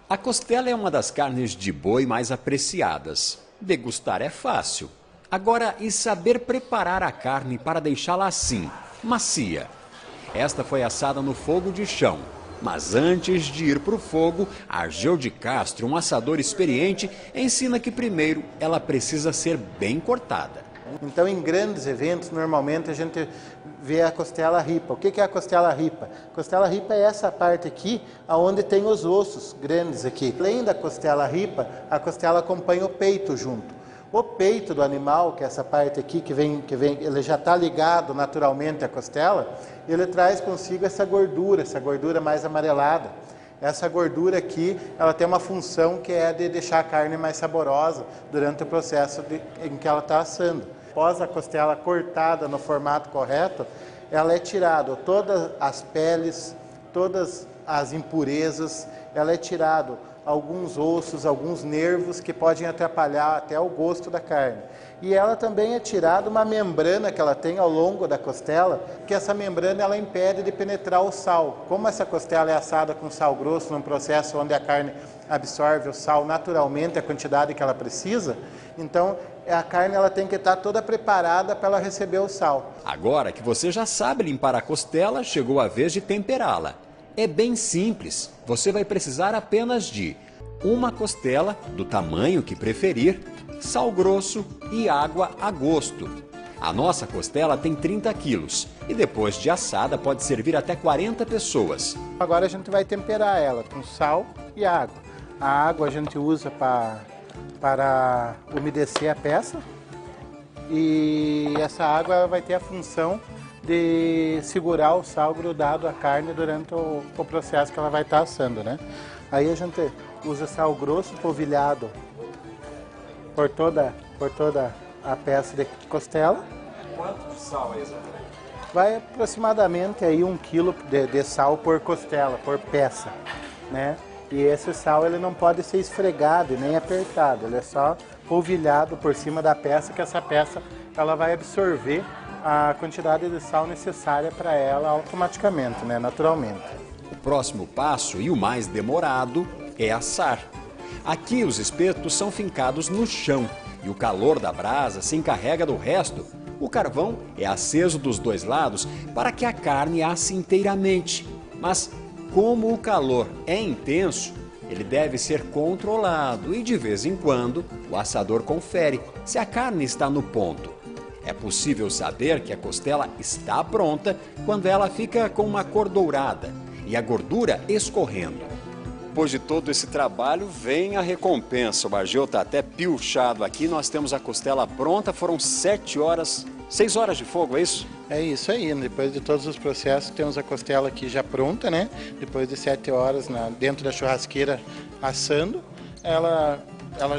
A costela é uma das carnes de boi mais apreciadas. Degustar é fácil. Agora, e saber preparar a carne para deixá-la assim, macia? Esta foi assada no fogo de chão. Mas antes de ir para o fogo, Argeu de Castro, um assador experiente, ensina que primeiro ela precisa ser bem cortada. Então, em grandes eventos, normalmente a gente vê a costela ripa. O que é a costela ripa? A costela ripa é essa parte aqui, onde tem os ossos grandes aqui. Além da costela ripa, a costela acompanha o peito junto. O peito do animal, que é essa parte aqui que vem, ele já está ligado naturalmente à costela, ele traz consigo essa gordura mais amarelada. Essa gordura aqui, ela tem uma função que é de deixar a carne mais saborosa durante o processo em que ela está assando. Após a costela cortada no formato correto, ela é tirada todas as peles, todas as impurezas, ela é tirado alguns ossos, alguns nervos que podem atrapalhar até o gosto da carne. E ela também é tirada uma membrana que ela tem ao longo da costela, que essa membrana ela impede de penetrar o sal. Como essa costela é assada com sal grosso, num processo onde a carne absorve o sal naturalmente, a quantidade que ela precisa, então a carne ela tem que estar toda preparada para ela receber o sal. Agora que você já sabe limpar a costela, chegou a vez de temperá-la. É bem simples, você vai precisar apenas de uma costela, do tamanho que preferir, sal grosso e água a gosto. A nossa costela tem 30 quilos e depois de assada pode servir até 40 pessoas. Agora a gente vai temperar ela com sal e água. A água a gente usa para umedecer a peça e essa água vai ter a função de segurar o sal grudado à carne durante o processo que ela vai estar assando, né? Aí a gente usa sal grosso polvilhado por toda a peça de costela. Quanto de sal é exatamente? Vai aproximadamente aí 1 quilo de sal por costela, por peça, né? E esse sal ele não pode ser esfregado nem apertado, ele é só polvilhado por cima da peça, que essa peça ela vai absorver a quantidade de sal necessária para ela automaticamente, né, naturalmente. O próximo passo e o mais demorado é assar. Aqui os espetos são fincados no chão e o calor da brasa se encarrega do resto. O carvão é aceso dos dois lados para que a carne asse inteiramente. Mas como o calor é intenso, ele deve ser controlado e de vez em quando o assador confere se a carne está no ponto. É possível saber que a costela está pronta quando ela fica com uma cor dourada e a gordura escorrendo. Depois de todo esse trabalho, vem a recompensa. O Argeu está até pilchado aqui. Nós temos a costela pronta, foram 6 horas de fogo, é isso? É isso aí, depois de todos os processos, temos a costela aqui já pronta, né? Depois de 7 horas dentro da churrasqueira assando, ela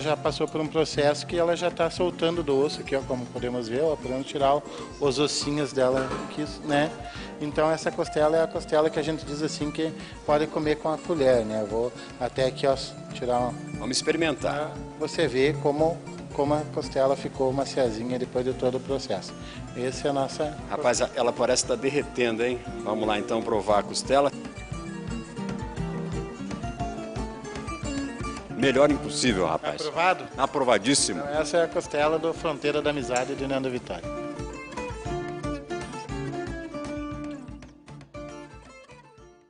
já passou por um processo que ela já está soltando do osso aqui, ó, como podemos ver, ó, podemos tirar os ossinhos dela aqui, né? Então essa costela é a costela que a gente diz assim que pode comer com a colher, né? Eu vou até aqui, ó, tirar uma... Vamos experimentar. Você vê como a costela ficou maciazinha depois de todo o processo. Essa é a nossa... Rapaz, ela parece estar derretendo, hein? Vamos lá então provar a costela. Melhor impossível, rapaz. Aprovado? Aprovadíssimo. Então, essa é a costela do Fronteira da Amizade de Nando Vitória.